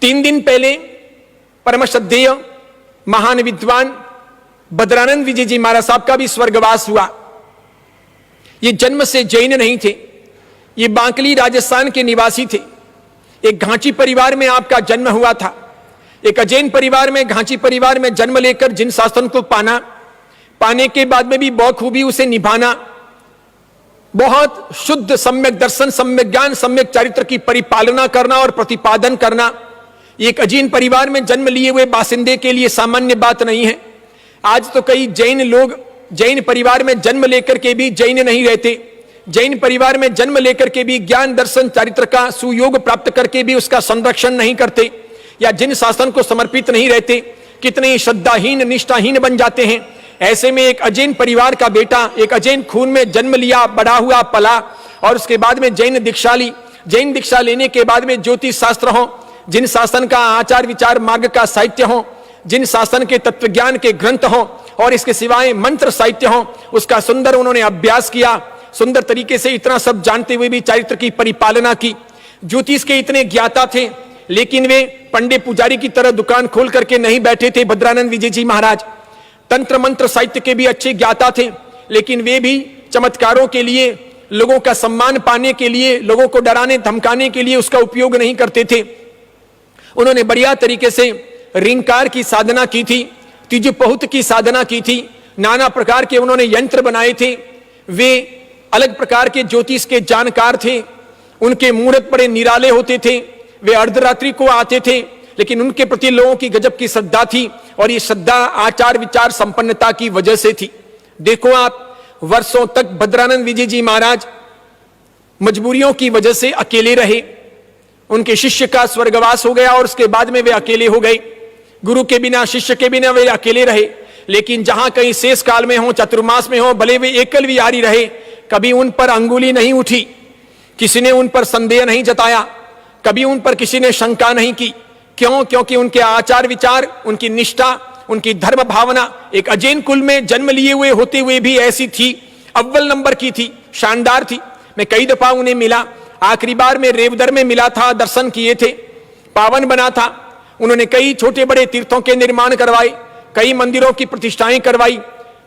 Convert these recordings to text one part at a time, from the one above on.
3 दिन पहले परम श्रद्धेय महान विद्वान भद्रानंद विजय जी महाराज साहब का भी स्वर्गवास हुआ। ये जन्म से जैन नहीं थे, ये बांकली राजस्थान के निवासी थे। एक घांची परिवार में आपका जन्म हुआ था। एक अजैन परिवार में, घांची परिवार में जन्म लेकर जिन शासन को पाने के बाद में भी बखूबी उसे निभाना, बहुत शुद्ध सम्यक दर्शन, सम्यक ज्ञान, सम्यक चरित्र की परिपालना करना और प्रतिपादन करना, एक अजीन परिवार में जन्म लिए हुए बासिंदे के लिए सामान्य बात नहीं है। आज तो कई जैन लोग जैन परिवार में जन्म लेकर के भी जैन नहीं रहते, जैन परिवार में जन्म लेकर के भी ज्ञान दर्शन चरित्र का सुयोग प्राप्त करके भी उसका संरक्षण नहीं करते, या जिन शासन को समर्पित नहीं रहते, कितने श्रद्धाहीन निष्ठाहीन बन जाते हैं। ऐसे में एक अजैन परिवार का बेटा, एक अजैन खून में जन्म लिया, बड़ा हुआ, पला, और उसके बाद में जैन दीक्षा ली। जैन दीक्षा लेने के बाद में ज्योतिष शास्त्र हो, जिन शासन का आचार विचार मार्ग का साहित्य हो, जिन शासन के तत्वज्ञान के ग्रंथ हो, और इसके सिवाय मंत्र साहित्य हो, उसका सुंदर उन्होंने अभ्यास किया। सुंदर तरीके से इतना सब जानते हुए भी चरित्र की परिपालना की। ज्योतिष के इतने ज्ञाता थे, लेकिन वे पंडित पुजारी की तरह दुकान खोल करके नहीं बैठे थे। भद्रानंद विजय जी महाराज तंत्र मंत्र साहित्य के भी अच्छे ज्ञाता थे, लेकिन वे भी चमत्कारों के लिए, लोगों का सम्मान पाने के लिए, लोगों को डराने धमकाने के लिए उसका उपयोग नहीं करते थे। उन्होंने बढ़िया तरीके से रिंकार की साधना की थी, तिजुपहुत की साधना की थी, नाना प्रकार के उन्होंने यंत्र बनाए थे। वे अलग प्रकार के ज्योतिष के जानकार थे। उनके मुहूर्त बड़े निराले होते थे। वे अर्धरात्रि को आते थे, लेकिन उनके प्रति लोगों की गजब की श्रद्धा थी, और ये श्रद्धा आचार विचार संपन्नता की वजह से थी। देखो आप, वर्षों तक भद्रानंद विजय जी महाराज मजबूरियों की वजह से अकेले रहे। उनके शिष्य का स्वर्गवास हो गया और उसके बाद में वे अकेले हो गए। गुरु के बिना, शिष्य के बिना वे अकेले रहे। लेकिन जहां कहीं शेष काल में हो, चतुर्मास में हो, भले वे एकल विहारी रहे, कभी उन पर अंगुली नहीं उठी, किसी ने उन पर संदेह नहीं जताया, कभी उन पर किसी ने शंका नहीं की। क्यों? क्योंकि उनके आचार विचार, उनकी निष्ठा, उनकी धर्म भावना एक अजैन कुल में जन्म लिए हुए होते हुए भी ऐसी थी, अव्वल नंबर की थी, शानदार थी। मैं कई दफा उन्हें मिला, आखिरी बार में रेवदर में मिला था, दर्शन किए थे, पावन बना था। उन्होंने कई छोटे बड़े तीर्थों के निर्माण करवाए, कई मंदिरों की प्रतिष्ठाएं करवाई,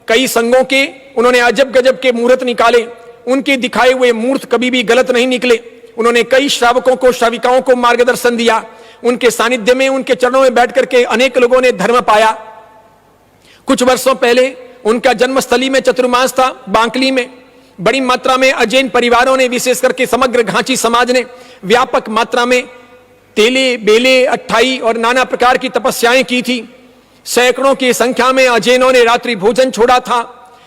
कई संघों के उन्होंने अजब गजब के मुहूर्त निकाले। उनके दिखाए हुए मूर्त कभी भी गलत नहीं निकले। उन्होंने कई श्रावकों को, श्राविकाओं को मार्गदर्शन दिया। उनके सानिध्य में, उनके चरणों में बैठ करके अनेक लोगों ने धर्म पाया। कुछ वर्षों पहले उनका जन्मस्थली में चतुर्मास था, बांकली में। बड़ी मात्रा में अजैन परिवारों ने, विशेष करके समग्र घांची समाज ने व्यापक मात्रा में तेले, बेले, अट्ठाई और नाना प्रकार की तपस्याएं की थी। सैकड़ों की संख्या में अजैनों ने रात्रि भोजन छोड़ा था।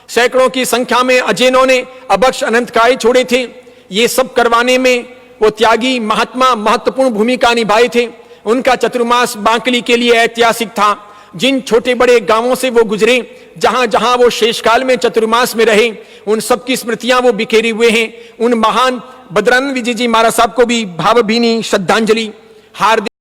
सैकड़ों की संख्या में अजैनों ने अभक्ष अनंतकाय छोड़े थे। ये सब करवाने में वो त्यागी महात्मा महत्वपूर्ण भूमिका निभाए थे। उनका चतुर्मास बांकली के लिए ऐतिहासिक था। जिन छोटे बड़े गांवों से वो गुजरे, जहां जहां वो शेषकाल में चतुर्मास में रहे, उन सब की स्मृतियां वो बिखेरे हुए हैं। उन महान भद्रानंद विजय जी महाराज साहब को भी भावभीनी श्रद्धांजलि। हार्दिक